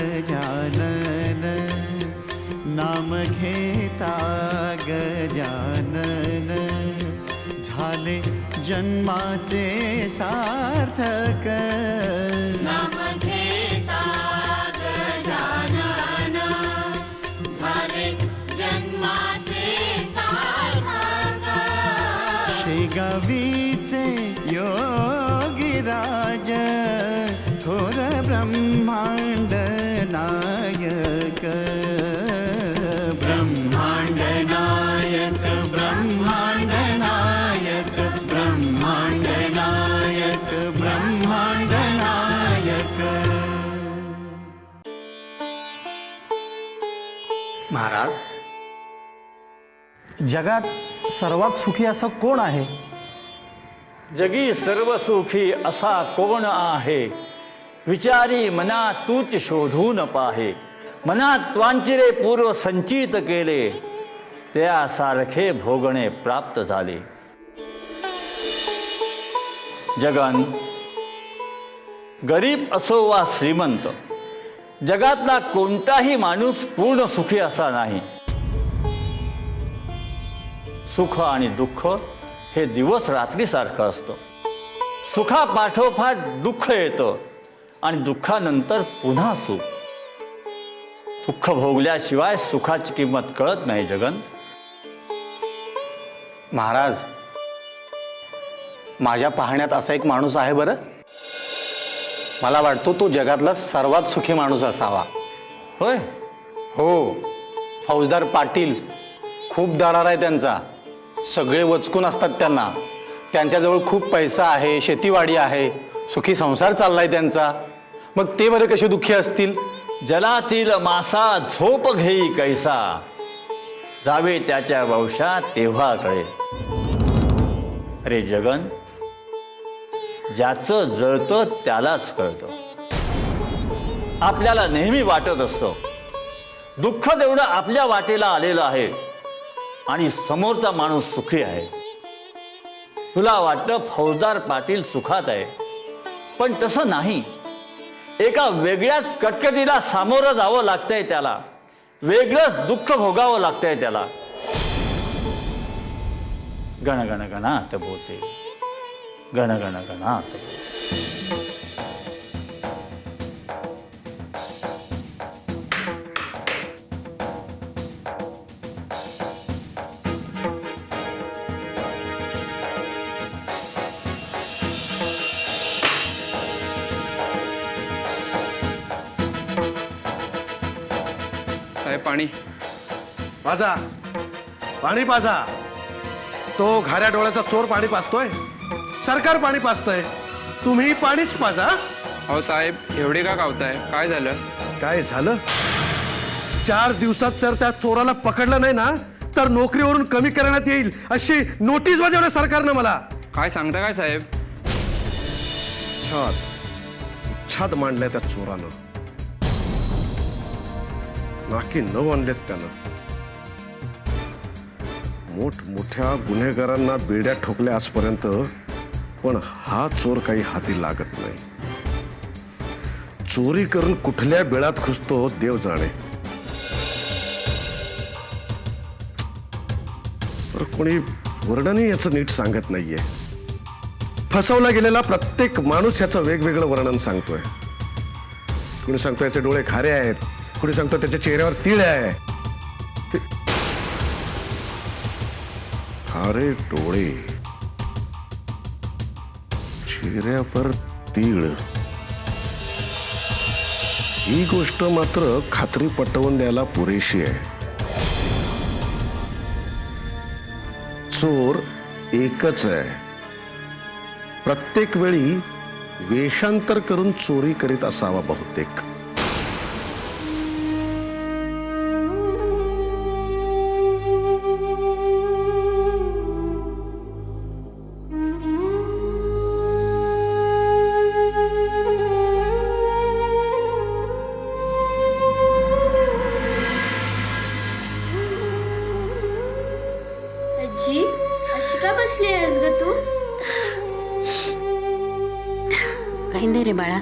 गजानन नाम घेता गजानन झाले जन्माचे सार्थक नाम घेता गजानन झाले जन्माचे सार्थक शेगावीचे योगीराज थोर ब्रह्मांड नायक ब्रह्मांड नायक ब्रह्मांड नायक ब्रह्मांड नायक ब्रह्मांड नायक। महाराज, जगात सर्वात सुखी असं कोण आहे? जगी सर्व सुखी असा कोण आहे, विचारी मना तूच शोधून पाहे। मनात त्वांचिरे पूर्व संचित केले, त्यासारखे भोगणे प्राप्त झाले। जगन गरीब असो वा श्रीमंत, जगातला कोणताही माणूस पूर्ण सुखी असा नाही। सुख आणि दुःख हे दिवस रात्रीसारखं असतं। सुखापाठोपाठ दुःख येतं आणि दुःखानंतर पुन्हा सुख। दुःख भोगल्याशिवाय सुखाची किंमत कळत नाही जगन। महाराज, माझ्या पाहण्यात असा एक माणूस आहे बरं। मला वाटतो तो जगातला सर्वात सुखी माणूस असावा। होय? हो, फौजदार पाटील खूप दरार आहे त्यांचा, सगळे वचकून असतात त्यांना। त्यांच्याजवळ खूप पैसा आहे, शेतीवाडी आहे, सुखी संसार चाललाय त्यांचा। मग ते बरे कसे दुःखी असतील? जलातील मासा झोप घेई कैसा, जावे त्याच्या वंशात तेव्हा कळेल। अरे जगन, ज्याचं जळतं त्यालाच कळतं। आपल्याला नेहमी वाटत असतं दुःख तेवढं आपल्या वाटेला आलेलं आहे आणि समोरचा माणूस सुखी आहे। तुला वाटतं फौजदार पाटील सुखात आहे, पण तसं नाही। एका वेगळ्याच कटकटीला सामोरं जावं लागतंय त्याला, वेगळंच दुःख भोगावं लागतंय त्याला। गण गण गणात बोते, गण गण गणात बोते। पाणी पाजा, पाणी पाजा। तो घाऱ्या डोळ्याचा चोर पाणी पाजतोय, सरकार पाणी पाजतंय, तुम्ही पाणीच पाजा। अहो साहेब, एवढे का गावताय? काय झालं? काय झालं? 4 दिवसात जर त्या चोराला पकडलं नाही ना, तर नोकरीवरून कमी करण्यात येईल अशी नोटीस बजावल्या सरकारनं मला। काय सांगता काय साहेब? छाद मांडल्या त्या चोरानं, नाकी न आणलेत त्यानं। मोठमोठ्या गुन्हेगारांना बेड्या ठोकल्या आजपर्यंत, पण हा चोर काही हाती लागत नाही। चोरी करून कुठल्या बेळात घुसतो देव जाणे। पर कोणी वर्णनही याचं नीट सांगत नाहीये। फसवला गेलेला प्रत्येक माणूस याचं वेगवेगळं वर्णन सांगतोय। कोणी सांगतो याचे डोळे खारे आहेत, कोणी सांगतो त्याच्या चेहऱ्यावर तीळ आहे। खारे डोळे, चेहऱ्यावर तीळ, ही गोष्ट मात्र खात्री पटवून द्यायला पुरेशी आहे। चोर एकच आहे, प्रत्येक वेळी वेषांतर करून चोरी करीत असावा बहुतेक। आजी, अशी का बसली आहेस ग तू? काही नाही रे बाळा,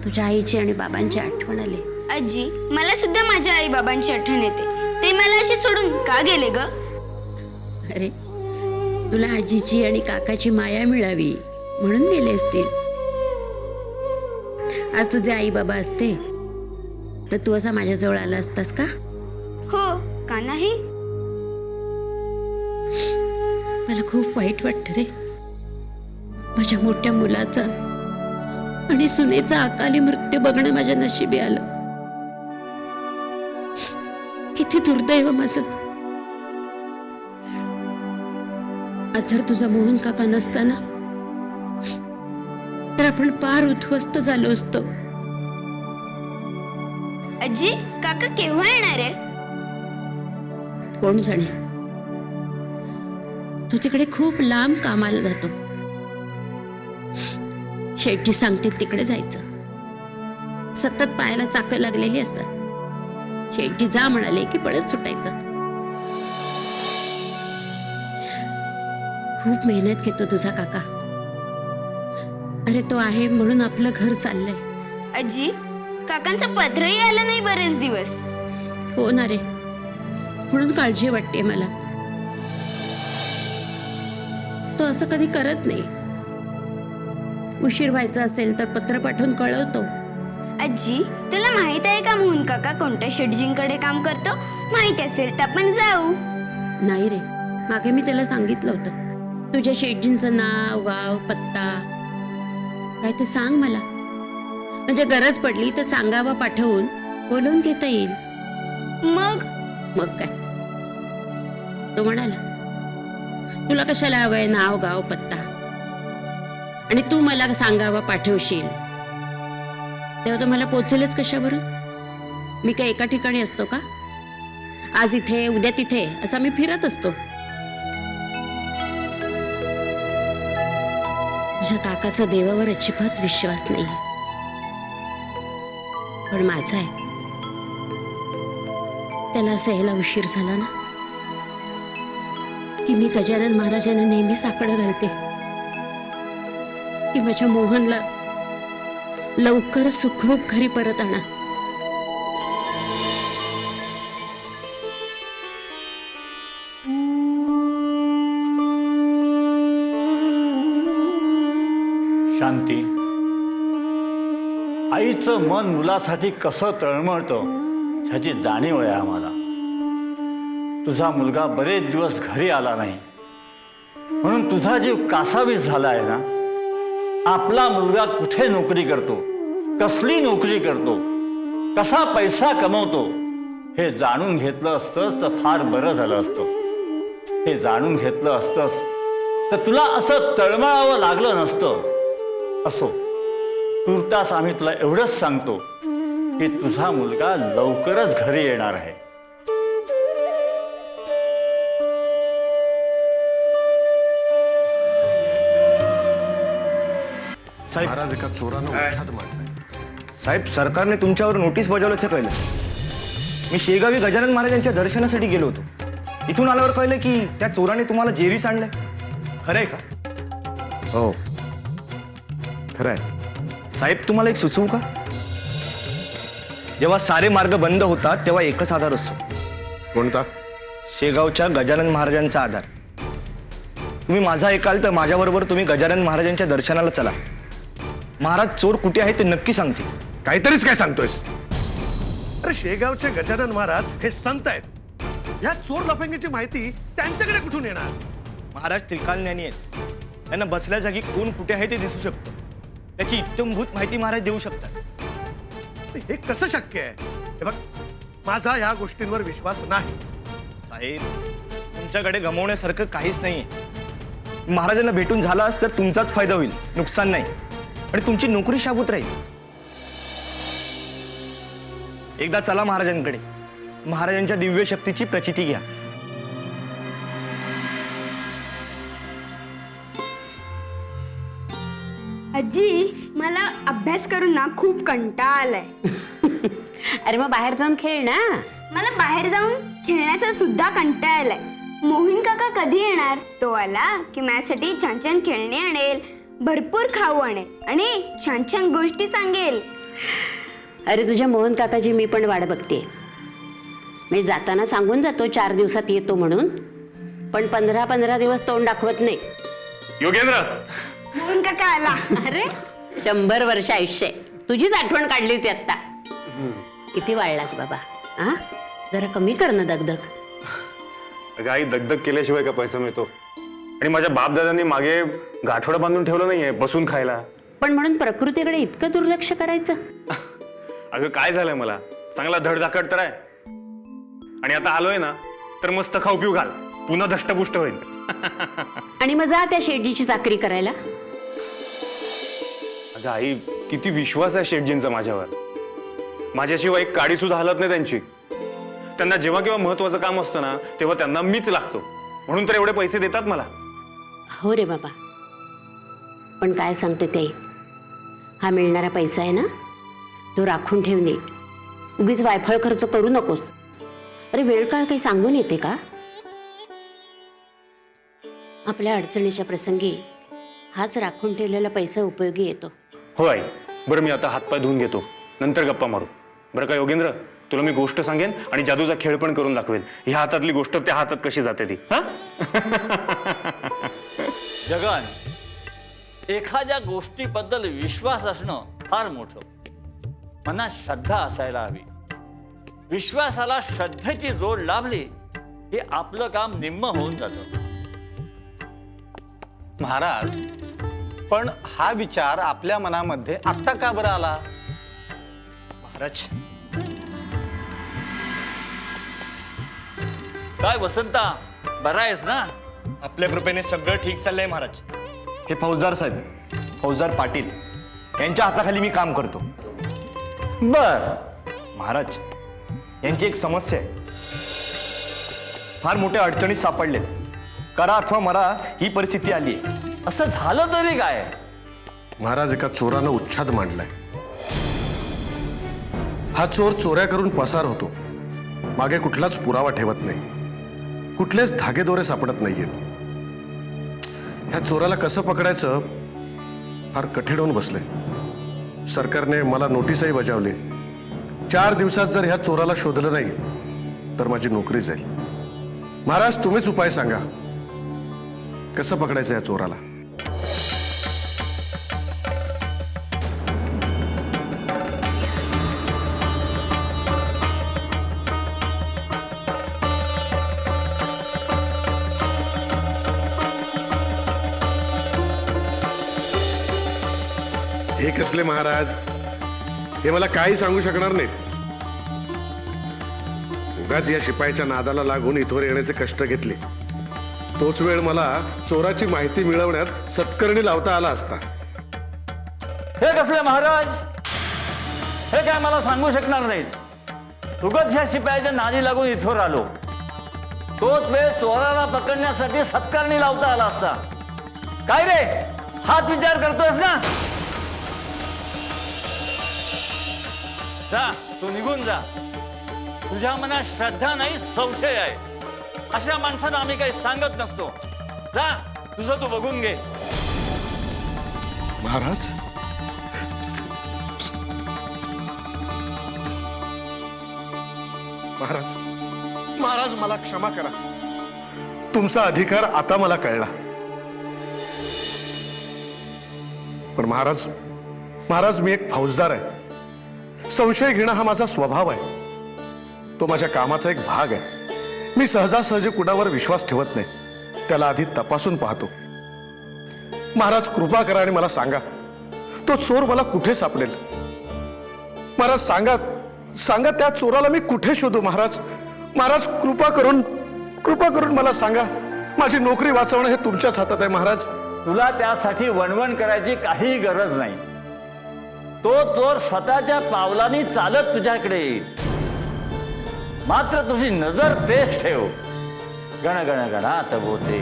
तुझ्या आईची आणि बाबांची आठवण आली. आजी, मला सुद्धा माझ्या आई बाबांची आठवण येते. ते मला अशी सोडून का गेले ग? अरे तुला आजीची आणि काकाची माया मिळावी म्हणून गेले असतील. आज तुझे आई बाबा असते तर तू असा माझ्याजवळ आला असतास का? हो का नाही? मला खूप वाईट वाटतं रे. माझ्या मोठ्या मुलाचा आणि सुनेचा अकाली मृत्यू बघणं माझ्या नशिबी आलं. किती दुर्दैव माझं. आज जर तुझा मोहन काका नसताना तर आपण पार उद्ध्वस्त झालो असतो. आजी, काका केव्हा येणार आहे? कोण जाणे. तो तिकडे खूप लांब कामाला जातो. शेट्टी सांगतील तिकडे जायचं. सतत पायाला चाकं लागलेली असतात. शेट्टी जा म्हणाले की पळत सुटायचं. खूप मेहनत घेतो तुझा काका. अरे तो आहे म्हणून आपलं घर चाललंय. आजी, काकांचं पत्रही आलं नाही बरेच दिवस. हो ना रे, म्हणून काळजी वाटते मला. तो असं कधी करत नाही. उशीर व्हायचा असेल तर पत्र पाठवून कळवतो. आजी, तुला माहित आहे का मोहन काका कोणत्या शेटजींकडे काम करतो? माहित असेल तर आपण जाऊ. नाही रे, मागे मी त्याला सांगितलं होतं. तुझ्या शेटजींचं नाव, गाव, पत्ता काय ते सांग मला. म्हणजे गरज पडली तर सांगावा पाठवून बोलवून घेता येईल. मग काय तो म्हणाला, तुला कशाला हवंय नाव, गाव, पत्ता आणि तू मला सांगावा पाठवशील तेव्हा तर मला पोचेलच कशाबरोबर. मी काय एका ठिकाणी असतो का? आज इथे उद्या तिथे असा मी फिरत असतो. तुझ्या काकाचा देवावर अजिबात विश्वास नाही, पण माझा आहे. त्याला असं यायला उशीर झाला ना की मी गजानन महाराजांना नेहमी साकडं घालते की माझ्या मोहनला लवकर सुखरूप घरी परत आणा. शांती, आईचं मन मुलासाठी कसं तळमळतं ह्याची जाणीव आहे आम्हाला. तुझा मुलगा बरेच दिवस घरी आला नाही म्हणून तुझा जीव कासावीस झाला आहे ना. आपला मुलगा कुठे नोकरी करतो, कसली नोकरी करतो, कसा पैसा कमवतो हे जाणून घेतलं असतंस तर फार बरं झालं असतं. हे जाणून घेतलं असतंस तर तुला असं तळमळावं लागलं नसतं. असो, तुर्तास आम्ही तुला एवढंच सांगतो की तुझा मुलगा लवकरच घरी येणार आहे. साहेब, महाराज एका चोरानं उच्छाद मारलाय. साहेब, सरकारने तुमच्यावर नोटीस बजावल्याचं कळलं. मी शेगावी गजानन महाराजांच्या दर्शनासाठी गेलो होतो. इथून आल्यावर कळलं की त्या चोराने तुम्हाला जेरीस आणलंय. खरंय का? हो, खरं आहे. साहेब, तुम्हाला एक सुचवू का? जेव्हा सारे मार्ग बंद होतात तेव्हा एकच आधार असतो. कोणता? शेगावच्या गजानन महाराजांचा आधार. तुम्ही माझा ऐकाल तर माझ्याबरोबर तुम्ही गजानन महाराजांच्या दर्शनाला चला. महाराज चोर कुठे आहे ते नक्की सांगतील. काहीतरीच काय सांगतोयस? अरे शेगावचे गजानन महाराज हे संत आहेत. या चोर लफंगीची माहिती त्यांच्याकडे कुठून येणार? महाराज त्रिकालज्ञानी आहेत. त्यांना बसल्या जागी कोण कुठे आहे ते दिसू शकतं. त्याची इत्तमभूत माहिती महाराज देऊ शकतात. हे कसं शक्य आहे? हे बघ, माझा या गोष्टींवर विश्वास नाही. साहेब, तुमच्याकडे गमवण्यासारखं काहीच नाहीये. महाराजांना भेटून झालाच तर तुमचाच फायदा होईल, नुकसान नाही. आणि तुमची नोकरी शाबूत राहील. एकदा चला महाराजांकडे, महाराजांच्या दिव्य शक्तीची प्रचिती घ्या. आजी, मला अभ्यास करून ना खूप कंटाळा आलाय. अरे मग बाहेर जाऊन खेळ ना. मला बाहेर जाऊन खेळण्याचा सुद्धा कंटाळा आलाय. मोहिन काका कधी येणार? तो आला की माझ्यासाठी छान छान खेळणे आणेल, भरपूर खाऊ आणेल आणि छान छान गोष्टी सांगेल. अरे तुझ्या मोहन काकाची मी पण वाट बघते. मी जाताना सांगून जातो 4 दिवसात येतो म्हणून, पण 15 दिवस तोंड दाखवत नाही. योगेंद्र, मोहन काका आला. अरे 100 वर्ष आयुष्य आहे. तुझीच आठवण काढली होती आता. किती वाढलास बाबा. हा, जरा कमी कर ना दगदग. अगं आई, दगदग केल्याशिवाय का पैसा मिळतो? आणि माझ्या बापदादांनी मागे गाठोडं बांधून ठेवलं नाहीये बसून खायला. पण म्हणून प्रकृतीकडे इतकं दुर्लक्ष करायचं? अगं काय झालंय, मला चांगला धडधाकट तर आहे. आणि आता आलोय ना तर मस्त खाऊ पिऊ घाल, पुन्हा धष्टपुष्ट होईल. आणि मग जा त्या शेटजीची चाकरी करायला. अगं आई, किती विश्वास आहे शेटजींचा माझ्यावर. माझ्याशिवाय एक काडी सुद्धा हलत नाही त्यांची. त्यांना जेव्हा केव्हा महत्वाचं काम असतं ना तेव्हा त्यांना मीच लागतो, म्हणून तर एवढे पैसे देतात मला. हो रे बाबा, पण काय सांगते ते, हा मिळणारा पैसा आहे ना तो राखून ठेव नीट. उगीच वायफळ खर्च करू नकोस. अरे वेळ काळ काही सांगून येते का? आपल्या अडचणीच्या प्रसंगी हाच राखून ठेवलेला पैसा उपयोगी येतो. हो आई, बरं मी आता हातपाय धुवून घेतो, नंतर गप्पा मारू. बरं का योगेंद्र, तुला मी गोष्ट सांगेन आणि जादूचा खेळ पण करून दाखवेन. ह्या हातातली गोष्ट त्या हातात कशी जाते ती. हा जगन, एखाद्या गोष्टीबद्दल विश्वास असणं फार मोठं. मनात श्रद्धा असायला हवी. विश्वासाला श्रद्धेची जोड लाभली हे आपलं काम निम्म होऊन जातं. महाराज, पण हा विचार आपल्या मनामध्ये आत्ता का बरं आला? महाराज, काय वसंता, बरा आहेस ना? आपल्या कृपेने सगळं ठीक चाललंय महाराज. हे फौजदार साहेब, फौजदार पाटील यांच्या हाताखाली मी काम करतो. बर. महाराज, यांची एक समस्या आहे. फार मोठ्या अडचणीत सापडलेत. करा अथवा मरा ही परिस्थिती आली आहे. असं झालं तरी काय? महाराज, एका चोरानं उच्छाद मांडलाय. हा चोर चोऱ्या करून पसार होतो. मागे कुठलाच पुरावा ठेवत नाही. कुठलेच धागेदोरे सापडत नाहीयेत. ह्या चोराला कसं पकडायचं फार कठीण होऊन बसले. सरकारने मला नोटीसही बजावली. 4 दिवसात जर ह्या चोराला शोधलं नाही तर माझी नोकरी जाईल. महाराज, तुम्हीच उपाय सांगा, कसं पकडायचं या चोराला? हे कसले महाराज, हे मला काही सांगू शकणार नाहीत. उगाच या शिपायाच्या नादाला लागून इथवर येण्याचे कष्ट घेतले. तोच वेळ मला चोराची माहिती मिळवण्यात सत्कारणी लावता आला असता. हे कसले महाराज, हे काय मला सांगू शकणार नाहीत. उगाच ह्या शिपायाच्या नादी लागून इथवर आलो. तोच वेळ चोराला पकडण्यासाठी सत्कारणी लावता आला असता. काय रे, हाच विचार करतोयस ना? जा, तू निघून जा. तुझ्या मनात श्रद्धा नाही, संशय आहे. अशा माणसांना आम्ही काही सांगत नसतो. जा, तुझं तू बघून घे. महाराज, महाराज, महाराज, मला क्षमा करा. तुमचा अधिकार आता मला कळला. पण महाराज, महाराज, मी एक फौजदार आहे. संशय घेणं हा माझा स्वभाव आहे. तो माझ्या कामाचा एक भाग आहे. मी सहजासहजी कुणावर विश्वास ठेवत नाही. त्याला आधी तपासून पाहतो. महाराज, कृपा करा आणि मला सांगा, तो चोर मला कुठे सापडेल? महाराज, सांगा, सांगा, त्या चोराला मी कुठे शोधू? महाराज, महाराज, कृपा करून मला सांगा. माझी नोकरी वाचवणं हे तुमच्याच हातात आहे. महाराज, तुला त्यासाठी वणवण करायची काही गरज नाही. तो चोर स्वतःच्या पावलांनी चालत तुझ्याकडे येईल. मात्र तुझी नजर तेच ठेव. गण गण गणात बोते,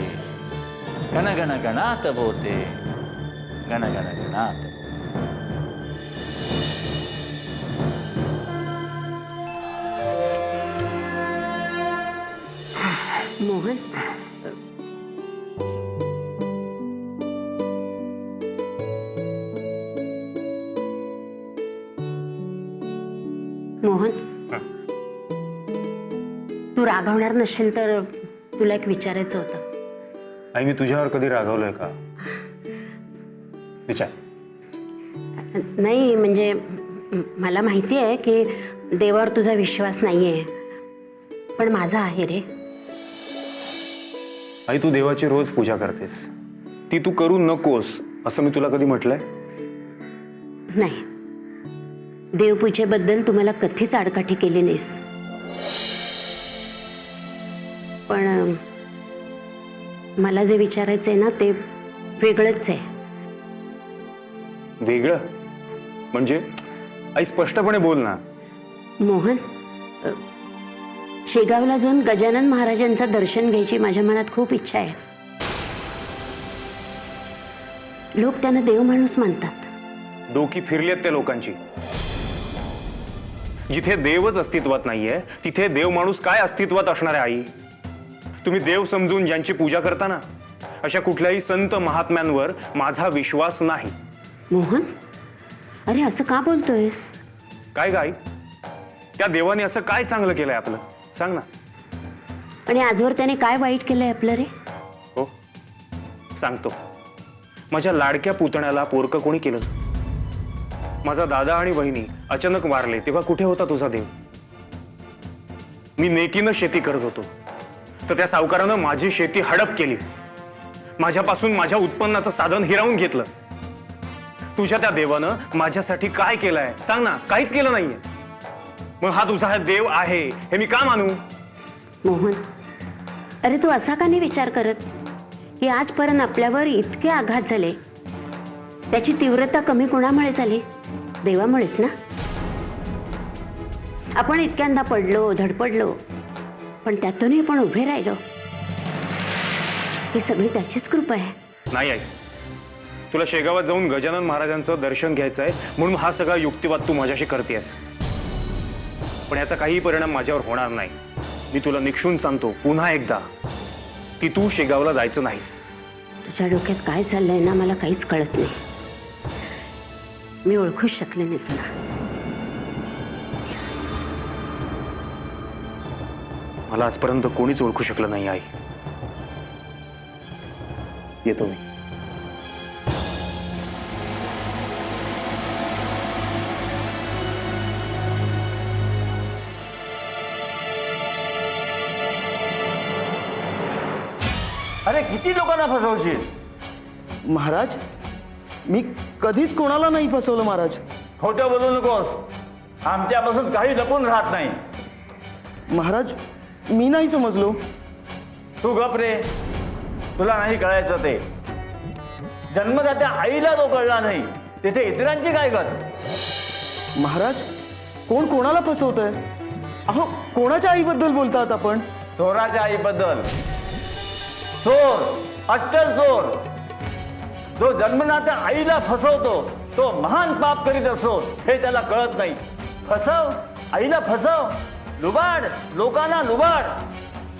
गण गण गणात बोते, गण गण गणात. मोहन, मोहन, तू रागवणार नसेल तर तुला एक विचारायचं होतं. आई, मी तुझ्यावर कधी रागवलोय का? विचार. नाही म्हणजे मला माहिती आहे की देवावर तुझा विश्वास नाहीये, पण माझा आहे रे. आई, तू देवाची रोज पूजा करतेस, ती तू करू नकोस असं मी तुला कधी म्हटलंय? नाही, देवपूजेबद्दल तुम्हाला कधीच आडकाठी केली नाहीस. पण मला जे विचारायचंय ना ते वेगळंच आहे. वेगळं म्हणजे? आई, स्पष्टपणे बोल ना. मोहन, शेगावला जाऊन गजानन महाराजांचं दर्शन घ्यायची माझ्या मनात खूप इच्छा आहे. लोक त्यांना देव माणूस मानतात. डोकी फिरलीत त्या लोकांची. जिथे देवच अस्तित्वात नाहीये तिथे देव माणूस काय अस्तित्वात असणार आहे? आई, तुम्ही देव समजून ज्यांची पूजा करता ना, अशा कुठल्याही संत महात्म्यांवर माझा विश्वास नाही. मोहन, अरे असं का बोलतोयस? काय गाई, त्या देवाने असं काय चांगलं केलंय आपलं? सांग ना. आणि आजवर त्याने काय वाईट केलंय आपलं रे? हो, सांगतो. माझ्या लाडक्या पुतण्याला पोरकं कोणी केलं? माझा दादा आणि बहिणी अचानक वारले तेव्हा कुठे होता तुझा देव? मी नेकीनं शेती करत होतो तर त्या सावकारानं माझी शेती हडप केली, माझ्यापासून माझ्या उत्पन्नाचं साधन हिरावून घेतलं. तुझ्या त्या देवानं माझ्यासाठी काय केलंय सांग ना? काहीच केलं नाहीये. मग हा तुझा देव आहे हे मी का मानू? मोहन, अरे तू असा का नाही विचार करत की आजपर्यंत आपल्यावर इतके आघात झाले, त्याची तीव्रता कमी कोणामुळे झाली? देवामुळेच ना. आपण इतक्यांदा पडलो, धडपडलो, पण त्यातूनही आपण उभे राहिलो. ही सगळी त्याचीच कृपा आहे. नाही आई, तुला शेगावात जाऊन गजानन महाराजांचं दर्शन घ्यायचं आहे म्हणून हा सगळा युक्तिवाद तू माझ्याशी करतेस. पण याचा काही परिणाम माझ्यावर होणार नाही. मी तुला निक्षून सांगतो पुन्हा एकदा की तू शेगावला जायचं नाहीस. तुझ्या डोक्यात काय चाललंय ना मला काहीच कळत नाही. मी ओळखूच शकले नाही तुला. मला आजपर्यंत कोणीच ओळखू शकलं नाही आई. येतो मी. अरे किती लोकांना फसवशील? महाराज, मी कधीच कोणाला नाही फसवलं महाराज. खोटं बोलू नकोस. आमच्यापासून काही लपून राहत नाही. महाराज, मी नाही समजलो. तू गप रे, तुला नाही कळायचं ते. जन्मदात्या आईला जो कळला नाही तिथे इतरांची काय गत? महाराज, कोण कोणाला फसवतंय? अहो, कोणाच्या आईबद्दल बोलतात आपण? चोराच्या आईबद्दल. चोर, अट्टल चोर, जो जन्मदात्या आईला फसवतो तो महान पाप करीत असतो हे त्याला कळत नाही. फसव, आईला फसव, लुबाड, लोकांना लुबाड.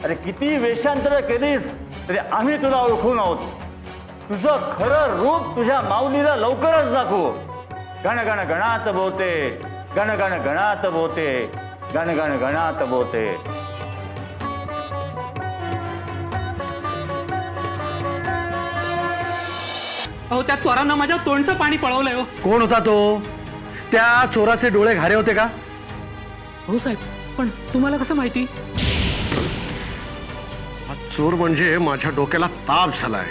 अरे किती वेषांतर केलीस तरी आम्ही तुला ओळखून आहोत. तुझं खरं रूप तुझ्या माऊलीला लवकरच दाखवू. गण गण गणात बोते, गण गण गणात बोते, गण गण गणात बोते. अहो, त्या चोरांना माझ्या तोंडचं पाणी पळवलंय. हो कोण होता तो? त्या चोराचे डोळे घारे होते का? हो साहेब, पण तुम्हाला कसं माहिती? हा चोर म्हणजे माझ्या डोक्याला ताप झालाय.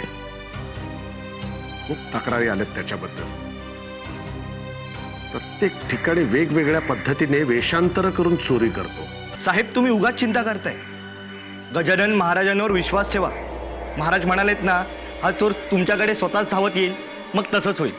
खूप तक्रारी आल्यात त्याच्याबद्दल. प्रत्येक ठिकाणी वेगवेगळ्या पद्धतीने वेषांतर करून चोरी करतो. साहेब, तुम्ही उगाच चिंता करताय. गजानन महाराजांवर विश्वास ठेवा. महाराज म्हणालेत ना, हा चोर तुमच्याकडे स्वतःच धावत येईल, मग तसंच होईल.